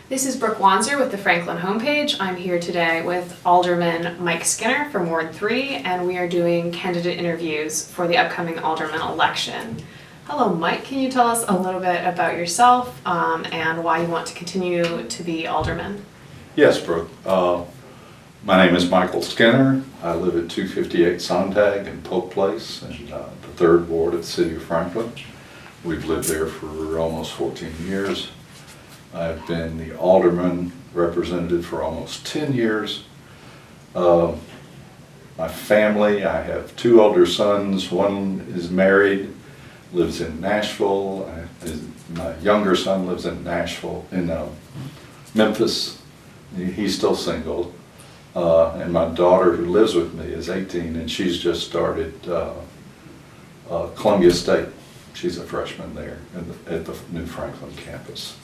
This is Brooke Wanser with the Franklin homepage. I'm here today with Alderman Mike Skinner from Ward 3, and we are doing candidate interviews for the upcoming Alderman election. Hello Mike, can you tell us a little bit about yourself and why you want to continue to be Alderman? Yes, Brooke. My name is Michael Skinner. I live at 258 Sontag in Polk Place in the 3rd Ward of the City of Franklin. We've lived there for almost 14 years. I've been the Alderman representative for almost 10 years. My family, I have 2 older sons. One is married, lives in Nashville. My younger son lives in Nashville, in Memphis. He's still single. And my daughter, who lives with me, is 18, and she's just started Columbia State. She's a freshman there at the new Franklin campus.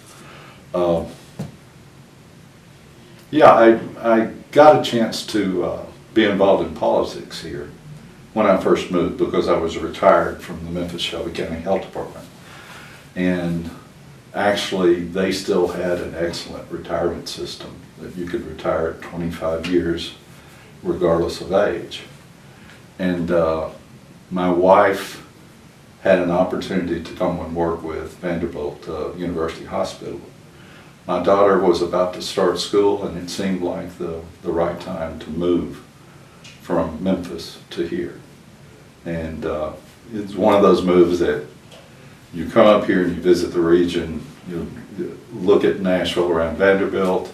Yeah, I got a chance to be involved in politics here when I first moved, because I was retired from the Memphis Shelby County Health Department. And actually, they still had an excellent retirement system that you could retire at 25 years regardless of age. And my wife had an opportunity to come and work with Vanderbilt University Hospital. My daughter was about to start school, and it seemed like the right time to move from Memphis to here. And it's one of those moves that you come up here and you visit the region, you look at Nashville around Vanderbilt.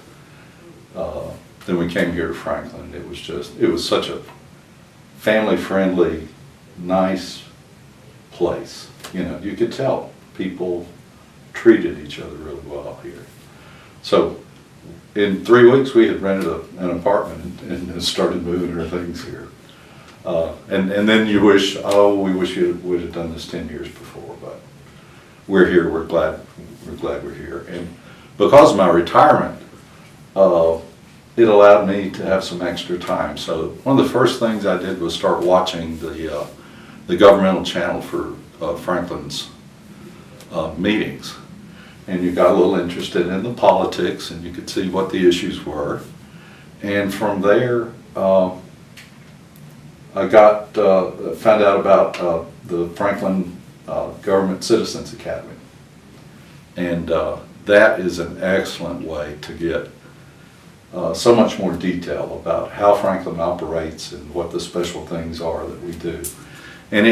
Then we came here to Franklin. It was such a family-friendly, nice place. You know, you could tell people treated each other really well here. So in 3 weeks we had rented an apartment and started moving our things here. And then you wish, we wish you would have done this 10 years before, but we're here, we're glad we're here. And because of my retirement, it allowed me to have some extra time. So one of the first things I did was start watching the governmental channel for Franklin's meetings. And you got a little interested in the politics, and you could see what the issues were. And from there, I found out about the Franklin Government Citizens Academy. And that is an excellent way to get so much more detail about how Franklin operates and what the special things are that we do. And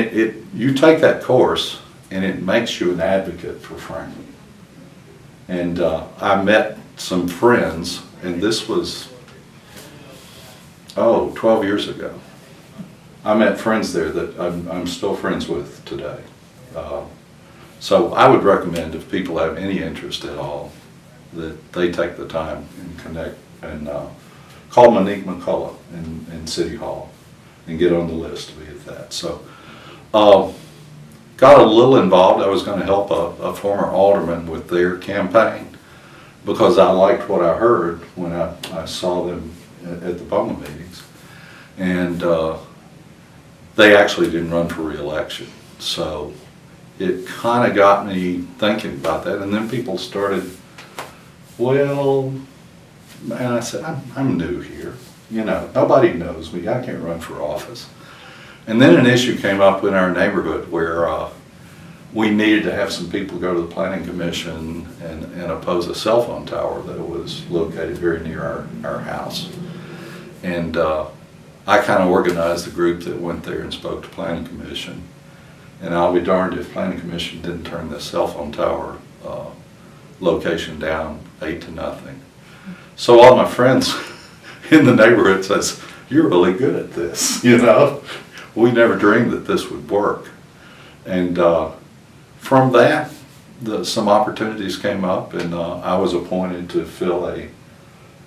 you take that course, and it makes you an advocate for Franklin. And I met some friends, and this was, 12 years ago. I met friends there that I'm still friends with today. So I would recommend, if people have any interest at all, that they take the time and connect and call Monique McCullough in City Hall and get on the list to be at that. So got a little involved. I was going to help a former alderman with their campaign because I liked what I heard when I saw them at the BOMA meetings. And they actually didn't run for re-election. So it kind of got me thinking about that. And then people started, well, and I said, I'm new here. You know, nobody knows me. I can't run for office. And then an issue came up in our neighborhood where we needed to have some people go to the Planning Commission and oppose a cell phone tower that was located very near our house. And I kind of organized the group that went there and spoke to Planning Commission. And I'll be darned if Planning Commission didn't turn the cell phone tower location down 8-0. So all my friends in the neighborhood says, "You're really good at this," you know. We never dreamed that this would work. And from that, some opportunities came up, and I was appointed to fill a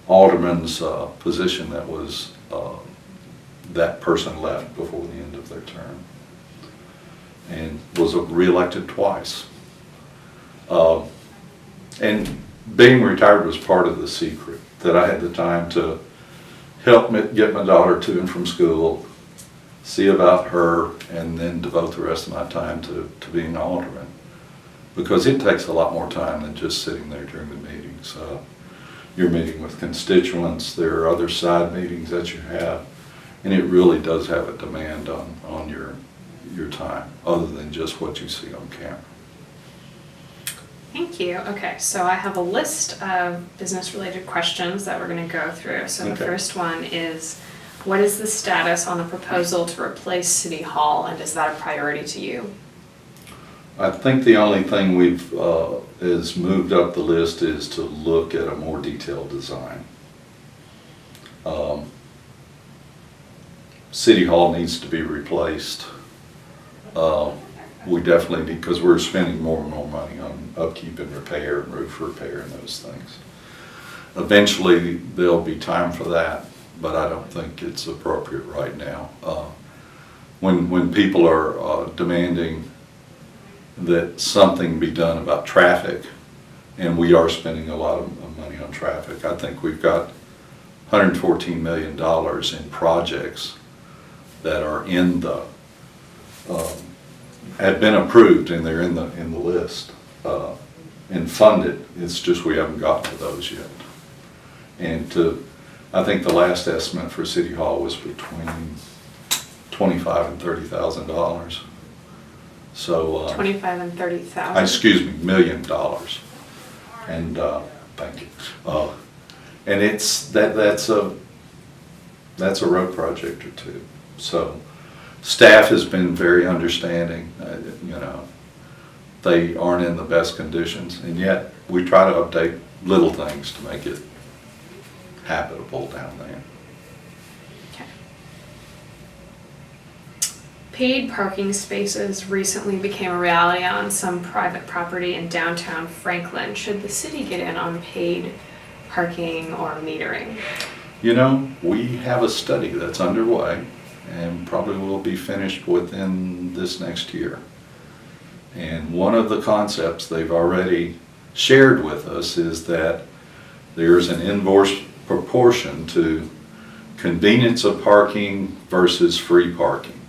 alderman's position that was that person left before the end of their term, and was re-elected twice. And being retired was part of the secret, that I had the time to help get my daughter to and from school, see about her, and then devote the rest of my time to being an alderman. Because it takes a lot more time than just sitting there during the meetings. you're meeting with constituents, there are other side meetings that you have, and it really does have a demand on your time, other than just what you see on camera. Thank you. Okay, so I have a list of business-related questions that we're going to go through. So the Okay. first one is, what is the status on the proposal to replace City Hall, and is that a priority to you? I think the only thing we've is moved up the list is to look at a more detailed design. City Hall needs to be replaced. We definitely need, because we're spending more and more money on upkeep and repair and roof repair and those things. Eventually there'll be time for that, but I don't think it's appropriate right now. When people are demanding that something be done about traffic, and we are spending a lot of money on traffic. I think we've got $114 million in projects that are in the have been approved, and they're in the list and funded. It's just we haven't gotten to those yet. And I think the last estimate for City Hall was between $25,000 and $30,000. So 25 and 30,000. excuse me, $1 million. And thank you. And that's a road project or two. So staff has been very understanding. You know, they aren't in the best conditions, and yet we try to update little things to make it habitable down there. Okay. Paid parking spaces recently became a reality on some private property in downtown Franklin. Should the city get in on paid parking or metering? You know, we have a study that's underway and probably will be finished within this next year. And one of the concepts they've already shared with us is that there's an inverse proportion to convenience of parking versus free parking,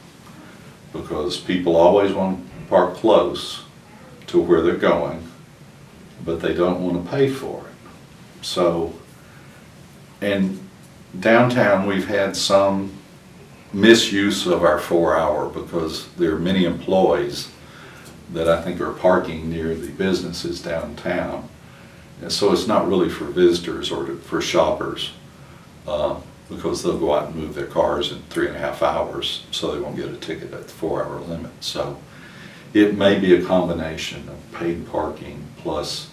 because people always want to park close to where they're going, but they don't want to pay for it. So, and downtown we've had some misuse of our 4-hour, because there are many employees that I think are parking near the businesses downtown. And so it's not really for visitors or for shoppers, because they'll go out and move their cars in 3.5 hours, so they won't get a ticket at the 4-hour limit. So it may be a combination of paid parking plus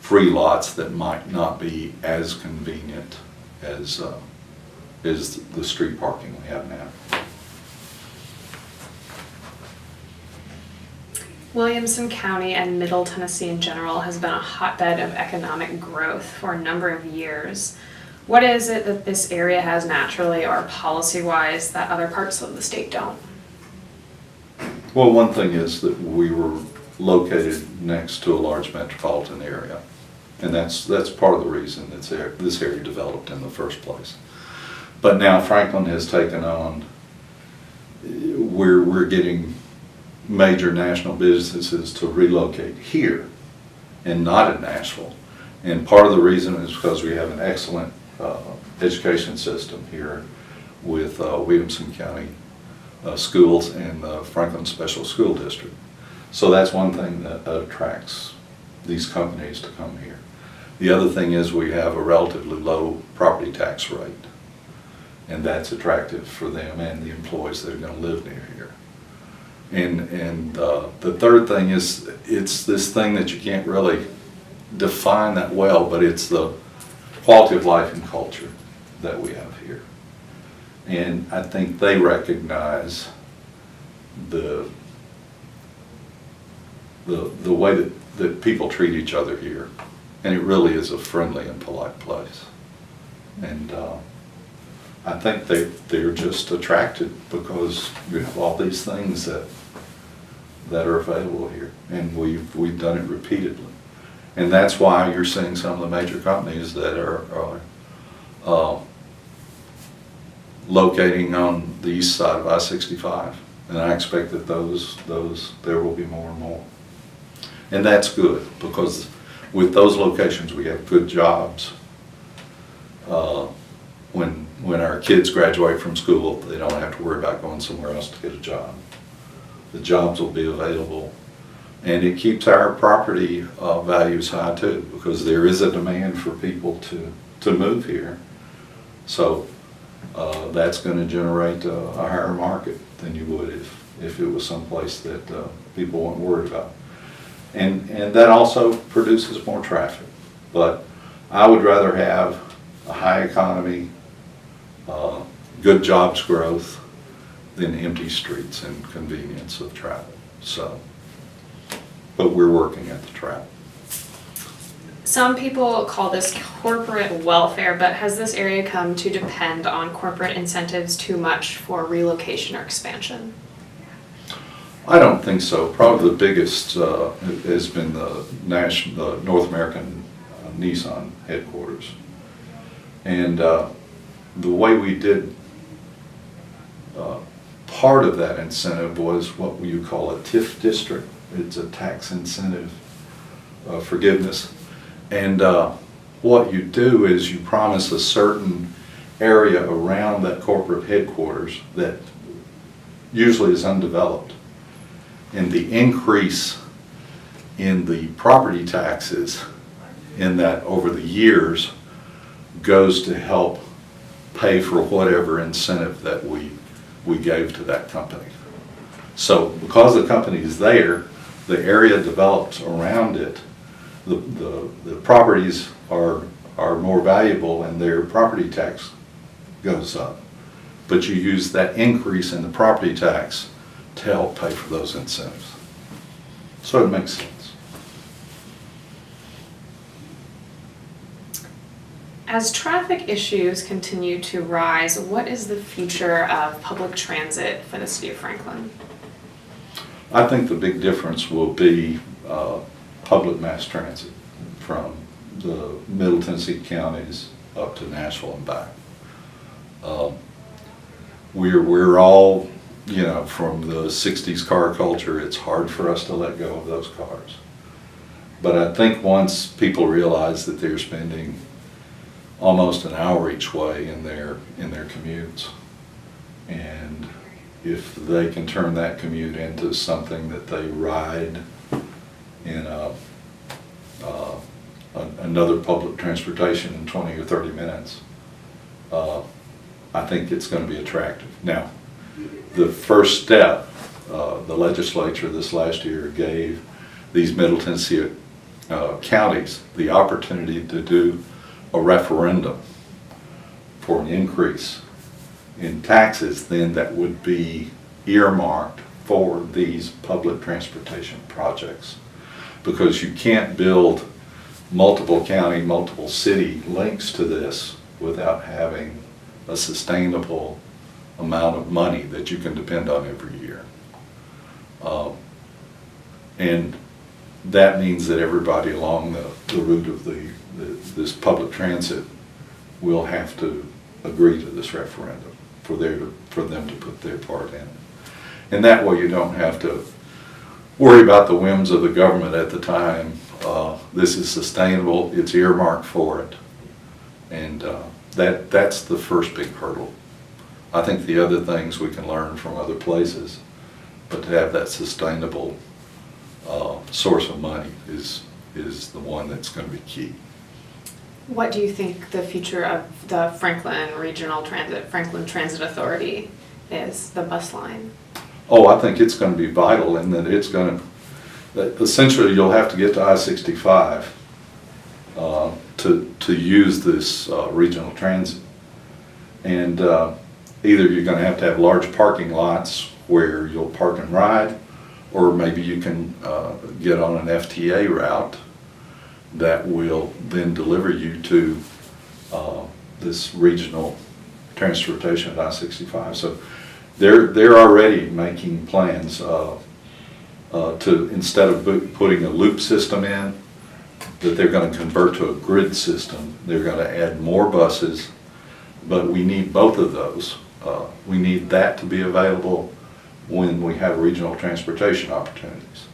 free lots that might not be as convenient as the street parking we have now. Williamson County and Middle Tennessee in general has been a hotbed of economic growth for a number of years. What is it that this area has naturally or policy-wise that other parts of the state don't? Well, one thing is that we were located next to a large metropolitan area, and that's part of the reason that this area developed in the first place. But now Franklin has taken on, we're getting major national businesses to relocate here and not in Nashville. And part of the reason is because we have an excellent education system here with Williamson County schools and the Franklin Special School District. So that's one thing that attracts these companies to come here. The other thing is we have a relatively low property tax rate, and that's attractive for them and the employees that are going to live near here. And the third thing is, it's this thing that you can't really define that well, but it's the quality of life and culture that we have here. And I think they recognize the way that people treat each other here. And it really is a friendly and polite place. And I think they're just attracted because we have all these things that are available here, and we've done it repeatedly. And that's why you're seeing some of the major companies that are locating on the east side of I-65, and I expect that there will be more and more. And that's good, because with those locations we have good jobs, when our kids graduate from school, they don't have to worry about going somewhere else to get a job. The jobs will be available, and it keeps our property values high too, because there is a demand for people to move here. So that's going to generate a higher market than you would if it was someplace that people weren't worried about. And that also produces more traffic. But I would rather have a high economy, good jobs growth, than empty streets and convenience of travel. So, but we're working at the travel. Some people call this corporate welfare, but has this area come to depend on corporate incentives too much for relocation or expansion? I don't think so. Probably the biggest has been the North American Nissan headquarters. And the way we did part of that incentive was what you call a TIF district. It's a tax incentive forgiveness. And what you do is you promise a certain area around that corporate headquarters that usually is undeveloped. And the increase in the property taxes in that over the years goes to help pay for whatever incentive that we gave to that company. So because the company is there, the area develops around it, the properties are more valuable and their property tax goes up. But you use that increase in the property tax to help pay for those incentives. So it makes sense. As traffic issues continue to rise, what is the future of public transit for the city of Franklin? I think the big difference will be public mass transit from the Middle Tennessee counties up to Nashville and back. We're all, you know, from the 60s car culture, it's hard for us to let go of those cars. But I think once people realize that they're spending almost an hour each way in their commutes, and if they can turn that commute into something that they ride in another public transportation in 20 or 30 minutes, I think it's going to be attractive. Now, the first step, the legislature this last year gave these Middle Tennessee counties the opportunity to do a referendum for an increase in taxes then that would be earmarked for these public transportation projects. Because you can't build multiple county, multiple city links to this without having a sustainable amount of money that you can depend on every year. And that means that everybody along the route of this public transit will have to agree to this referendum for them to put their part in it. And that way you don't have to worry about the whims of the government at the time. This is sustainable, it's earmarked for it, and that's the first big hurdle. I think the other things we can learn from other places, but to have that sustainable source of money is the one that's going to be key. What do you think the future of the Franklin Transit Authority is, the bus line? Oh, I think it's going to be vital in that it's going to, essentially you'll have to get to I-65 to use this regional transit. And either you're going to have large parking lots where you'll park and ride, or maybe you can get on an FTA route that will then deliver you to this regional transportation at I-65. So they're already making plans to, instead of putting a loop system in, that they're going to convert to a grid system. They're going to add more buses, but we need both of those. We need that to be available when we have regional transportation opportunities.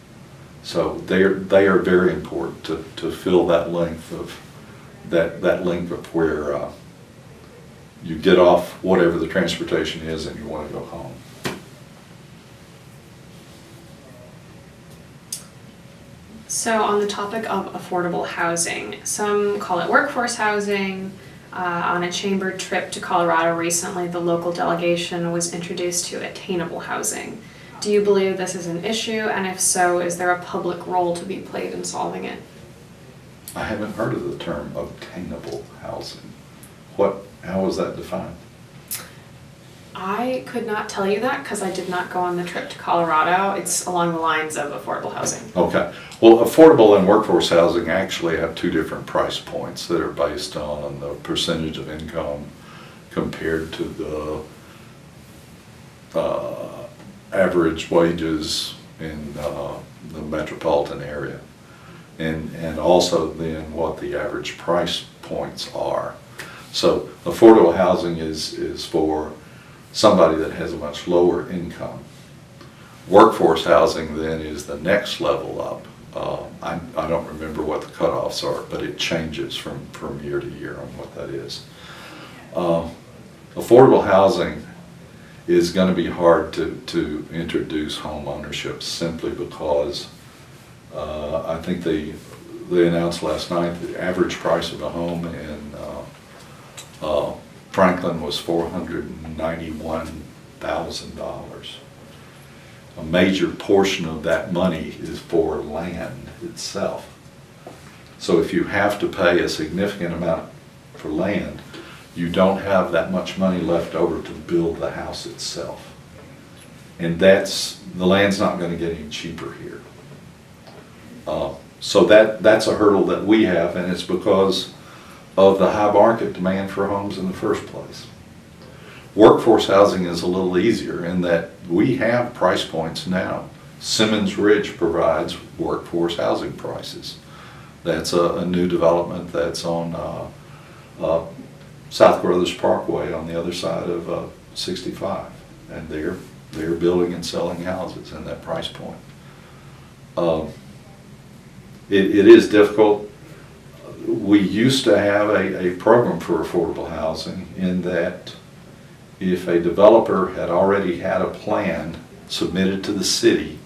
So they are very important to fill that length of where you get off whatever the transportation is and you want to go home. So on the topic of affordable housing, some call it workforce housing. On a chamber trip to Colorado recently, the local delegation was introduced to attainable housing. Do you believe this is an issue, and if so, is there a public role to be played in solving it? I haven't heard of the term obtainable housing. How is that defined? I could not tell you that because I did not go on the trip to Colorado. It's along the lines of affordable housing. Okay. Well, affordable and workforce housing actually have two different price points that are based on the percentage of income compared to the average wages in the metropolitan area. And also then what the average price points are. So affordable housing is for somebody that has a much lower income. Workforce housing then is the next level up. I don't remember what the cutoffs are, but it changes from year to year on what that is. Affordable housing is going to be hard to introduce home ownership simply because I think they announced last night the average price of a home in Franklin was $491,000. A major portion of that money is for land itself. So if you have to pay a significant amount for land, you don't have that much money left over to build the house itself. And the land's not going to get any cheaper here. So that's a hurdle that we have, and it's because of the high market demand for homes in the first place. Workforce housing is a little easier in that we have price points now. Simmons Ridge provides workforce housing prices. That's a new development that's on South Brothers Parkway on the other side of 65. And they're building and selling houses in that price point. It is difficult. We used to have a program for affordable housing in that if a developer had already had a plan submitted to the city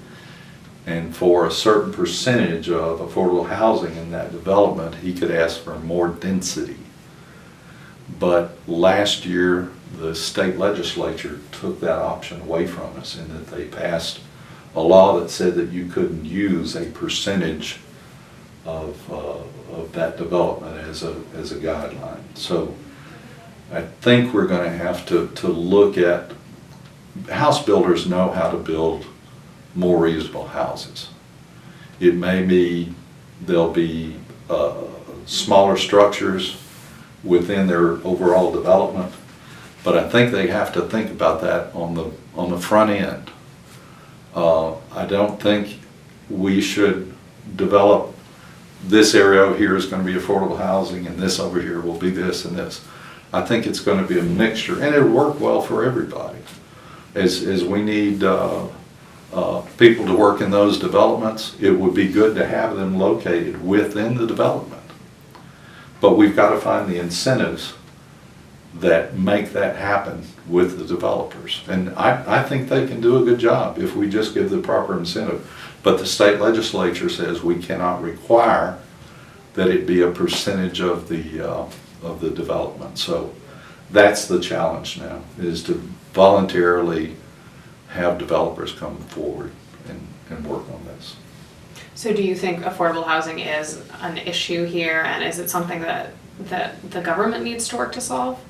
and for a certain percentage of affordable housing in that development, he could ask for more density. But last year, the state legislature took that option away from us in that they passed a law that said that you couldn't use a percentage of that development as a guideline. So I think we're going to have to look at, house builders know how to build more reasonable houses. It may be, there'll be smaller structures within their overall development, but I think they have to think about that on the front end. I don't think we should develop this area over here is going to be affordable housing and this over here will be this and this. I think it's going to be a mixture, and it'll work well for everybody. As we need people to work in those developments, it would be good to have them located within the development. But we've got to find the incentives that make that happen with the developers. And I think they can do a good job if we just give the proper incentive. But the state legislature says we cannot require that it be a percentage of the development. So that's the challenge now, is to voluntarily have developers come forward and work on this. So do you think affordable housing is an issue here, and is it something that the government needs to work to solve?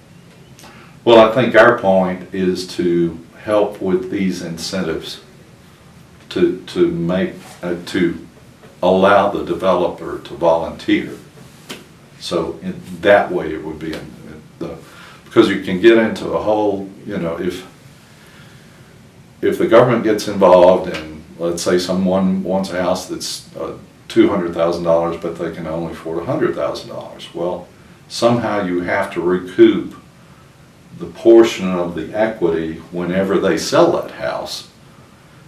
Well, I think our point is to help with these incentives to allow the developer to volunteer. So in that way it would be because you can get into a whole, if the government gets involved and let's say someone wants a house that's $200,000 but they can only afford $100,000. Well, somehow you have to recoup the portion of the equity whenever they sell that house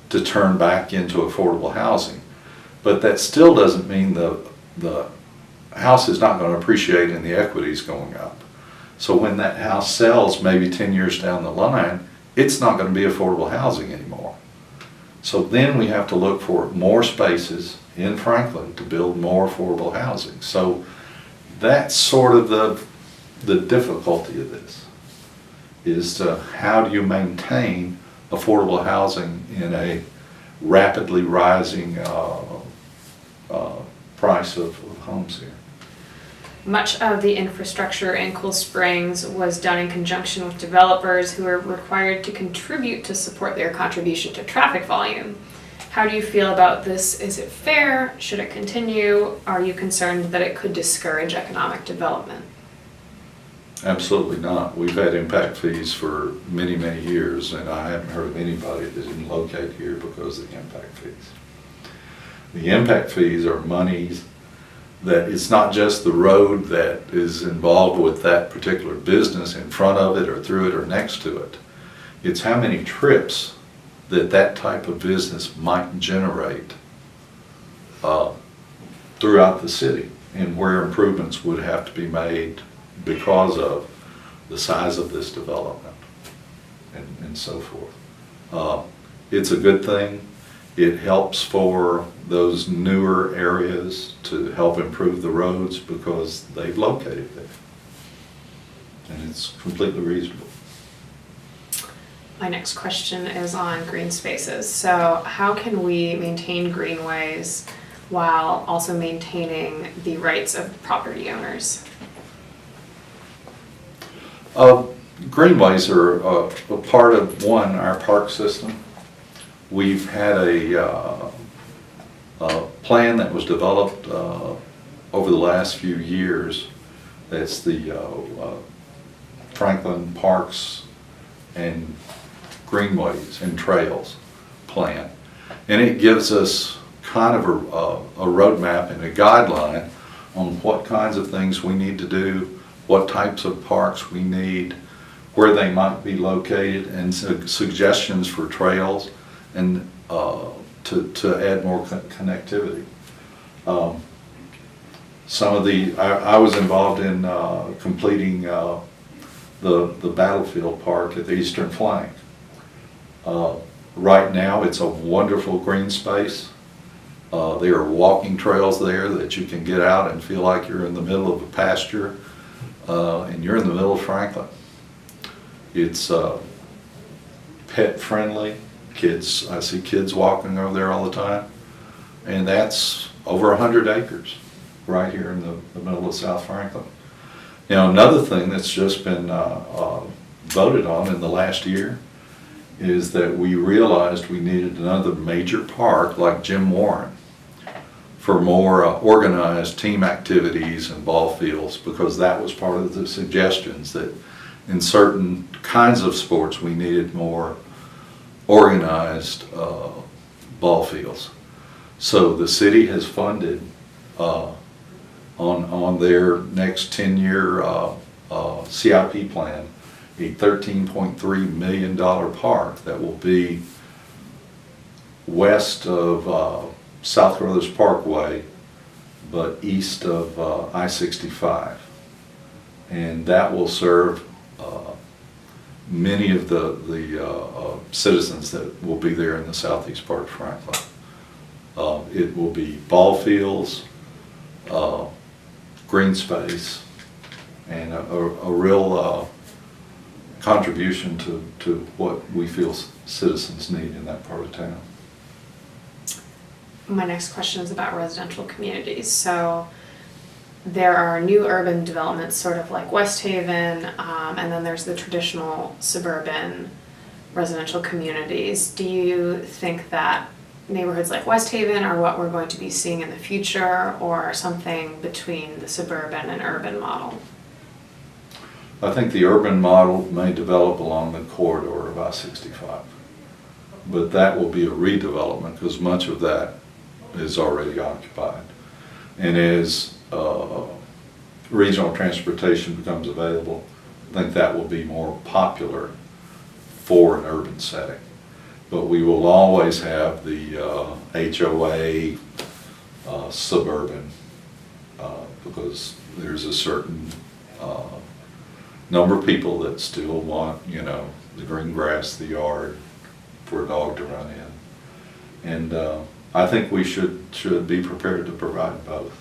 to turn back into affordable housing. But that still doesn't mean the house is not going to appreciate and the equity is going up. So when that house sells maybe 10 years down the line, it's not going to be affordable housing anymore. So then we have to look for more spaces in Franklin to build more affordable housing. So that's sort of the difficulty of this, is to how do you maintain affordable housing in a rapidly rising price of homes here. Much of the infrastructure in Cool Springs was done in conjunction with developers who are required to contribute to support their contribution to traffic volume. How do you feel about this? Is it fair? Should it continue? Are you concerned that it could discourage economic development? Absolutely not. We've had impact fees for many, many years, and I haven't heard of anybody that didn't locate here because of the impact fees. The impact fees are monies that it's not just the road that is involved with that particular business in front of it or through it or next to it. It's how many trips that that type of business might generate throughout the city, and where improvements would have to be made because of the size of this development and so forth. It's a good thing. It helps for those newer areas to help improve the roads because they've located there. And it's completely reasonable. My next question is on green spaces. So how can we maintain greenways while also maintaining the rights of property owners? Greenways are a part of, one, our park system. We've had a plan that was developed over the last few years. That's the Franklin Parks and Greenways and Trails plan. And it gives us kind of a roadmap and a guideline on what kinds of things we need to do, what types of parks we need, where they might be located, and suggestions for trails, and to add more connectivity. I was involved in completing the Battlefield Park at the eastern flank. Right now it's a wonderful green space. There are walking trails there that you can get out and feel like you're in the middle of a pasture, and you're in the middle of Franklin. It's pet friendly. Kids, I see kids walking over there all the time, and that's over 100 acres right here in the middle of South Franklin. Now, another thing that's just been voted on in the last year is that we realized we needed another major park like Jim Warren for more organized team activities and ball fields, because that was part of the suggestions that in certain kinds of sports we needed more organized ball fields. So the city has funded on their next 10-year CIP plan a $13.3 million park that will be west of South Carruthers Parkway but east of I-65, and that will serve many of the citizens that will be there in the southeast part of Franklin. It will be ball fields, green space, and a real contribution to what we feel citizens need in that part of town. My next question is about residential communities. So there are new urban developments, sort of like West Haven, and then there's the traditional suburban residential communities. Do you think that neighborhoods like West Haven are what we're going to be seeing in the future, or something between the suburban and urban model? I think the urban model may develop along the corridor of I-65, but that will be a redevelopment because much of that is already occupied. And as regional transportation becomes available, I think that will be more popular for an urban setting. But we will always have the HOA suburban because there's a certain number of people that still want, the green grass, the yard, for a dog to run in. And I think we should be prepared to provide both.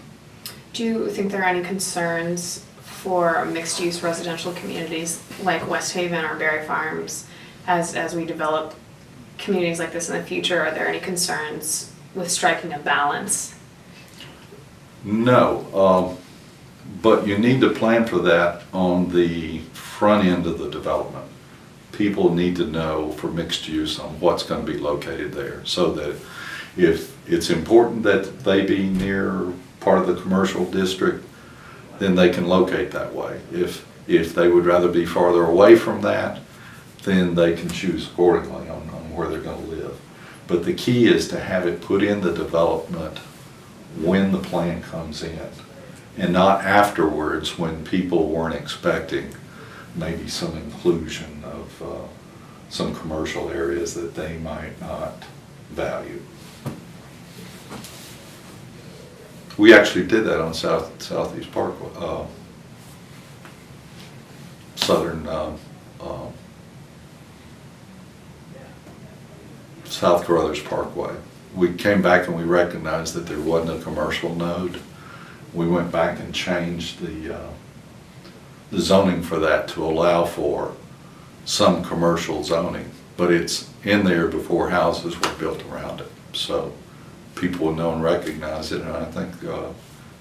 Do you think there are any concerns for mixed-use residential communities like West Haven or Berry Farms as we develop communities like this in the future? Are there any concerns with striking a balance? No, but you need to plan for that on the front end of the development. People need to know for mixed use on what's going to be located there, so that if it's important that they be near part of the commercial district, then they can locate that way. If they would rather be farther away from that, then they can choose accordingly on where they're going to live. But the key is to have it put in the development when the plan comes in, and not afterwards when people weren't expecting maybe some inclusion of some commercial areas that they might not value. We actually did that on Southeast Parkway, South Carruthers Parkway. We came back and we recognized that there wasn't a commercial node. We went back and changed the zoning for that to allow for some commercial zoning, but it's in there before houses were built around it. So people will know and recognize it, and I think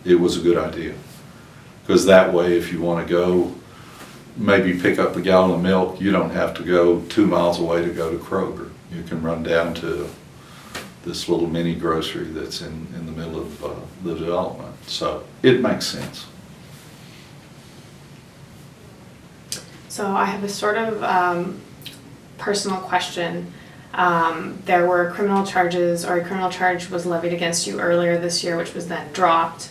it was a good idea. Because that way, if you want to go maybe pick up a gallon of milk, you don't have to go 2 miles away to go to Kroger. You can run down to this little mini grocery that's in the middle of the development. So it makes sense. So I have a sort of personal question. There were criminal charges, or a criminal charge was levied against you earlier this year, which was then dropped.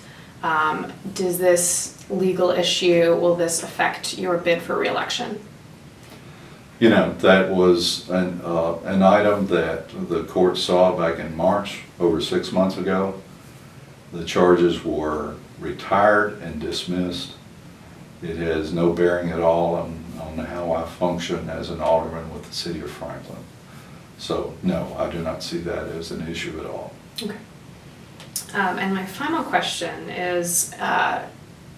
Does this legal issue, will this affect your bid for re-election? That was an item that the court saw back in March, over 6 months ago. The charges were retired and dismissed. It has no bearing at all on how I function as an alderman with the city of Franklin. So no, I do not see that as an issue at all. Okay. And my final question is,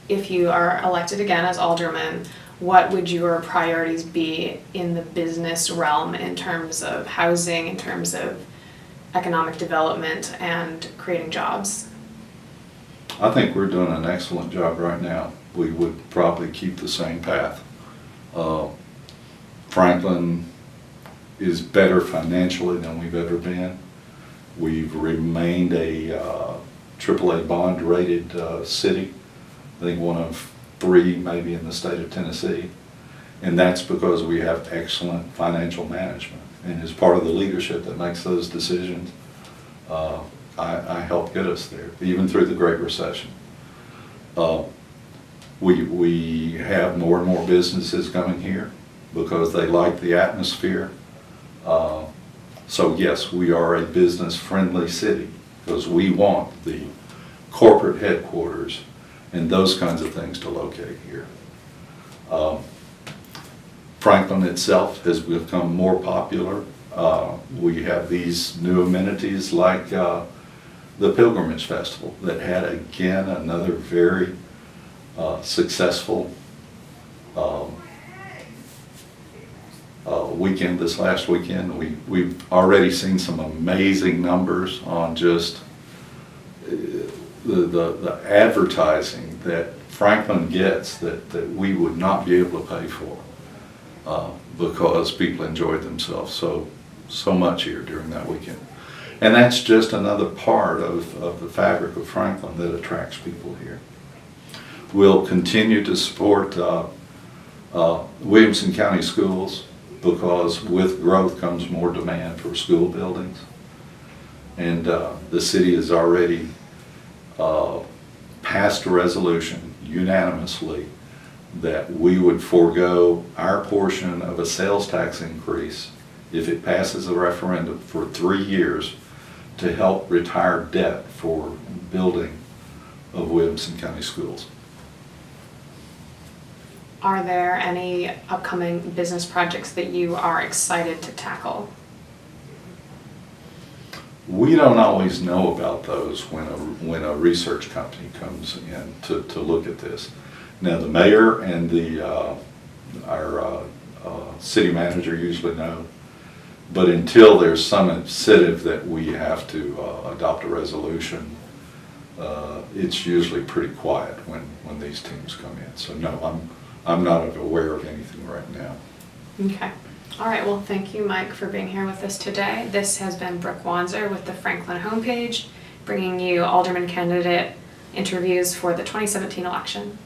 if you are elected again as alderman, what would your priorities be in the business realm in terms of housing, in terms of economic development and creating jobs? I think we're doing an excellent job right now. We would probably keep the same path. Franklin is better financially than we've ever been. We've remained a AAA bond rated city. I think one of 3 maybe in the state of Tennessee. And that's because we have excellent financial management. And as part of the leadership that makes those decisions, I helped get us there, even through the Great Recession. We have more and more businesses coming here because they like the atmosphere. So yes, we are a business-friendly city because we want the corporate headquarters and those kinds of things to locate here. Franklin itself has become more popular. We have these new amenities like the Pilgrimage Festival that had, again, another very successful weekend this last weekend. We've already seen some amazing numbers on just the advertising that Franklin gets that we would not be able to pay for because people enjoyed themselves so much here during that weekend. And that's just another part of the fabric of Franklin that attracts people here. We'll continue to support Williamson County Schools because with growth comes more demand for school buildings. And the city has already passed a resolution unanimously that we would forego our portion of a sales tax increase if it passes a referendum for 3 years to help retire debt for building of Williamson County Schools. Are there any upcoming business projects that you are excited to tackle? We don't always know about those when a research company comes in to look at this. Now, the mayor and our city manager usually know, but until there's some incentive that we have to adopt a resolution, it's usually pretty quiet when these teams come in. So no, I'm not aware of anything right now. Okay. All right, well, thank you, Mike, for being here with us today. This has been Brooke Wanser with the Franklin homepage, bringing you Alderman candidate interviews for the 2017 election.